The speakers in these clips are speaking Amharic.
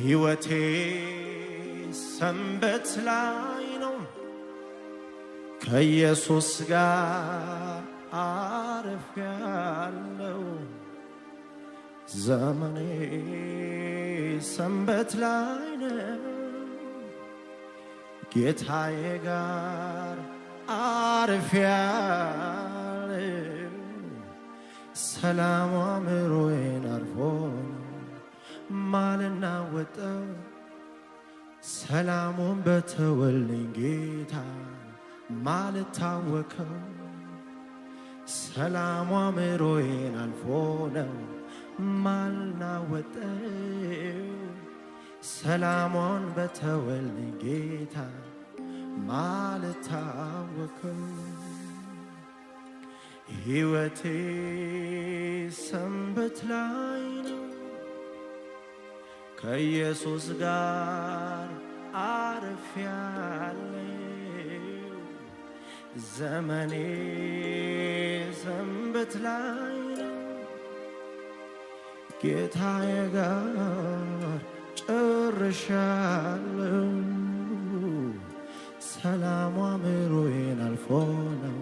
ሕይወቴ ሰንበት ላይ ነው ከኢየሱስ ጋር አርፌያለሁ። ዘመኔ ሰንበት ላይ ነው ጌታዬ ጋር አርፌያለሁ። ሰላም አእምሮዬን አርፎ ማልናወጠው ሰላሙን በተወልኝ ጌታ ማልታወከው ሰላሙ አእምሮዬን አልፎ ነው ማልናወጠው ሰላሙን በተወልኝ ጌታ ማልታወከው ሕይወቴ ሰንበት ላይ ነው ከኢየሱስ ጋር አርፌያለሁ። ዘመኔ ሰንበት ላይ ነው ጌታዬ ጋር ጨርሻለሁ። ሰላሙ አእምሮዬን አልፎ ነው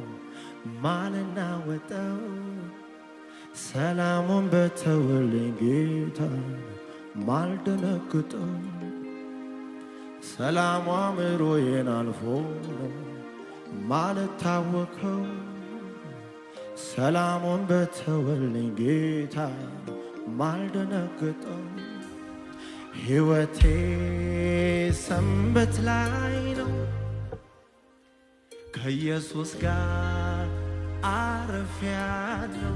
ማልናወጠው ሰላሙን በተወልኝ ጌታ ማልደነግጠው ሰላሙ አእምሮዬን አልፎ ነው ማልታወከው ሰላሙን በተወልኝ ጌታ ማልደነግጠው ሕይወቴ ሰንበት ላይ ነው ከኢየሱስ ጋር አርፌያለሁ።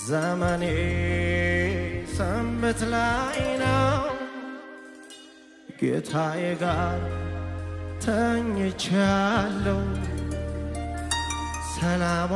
ዘመኔ ሰንበት ላይ ነው ጌታዬ ጋር ተኝቻለሁ። ሰላም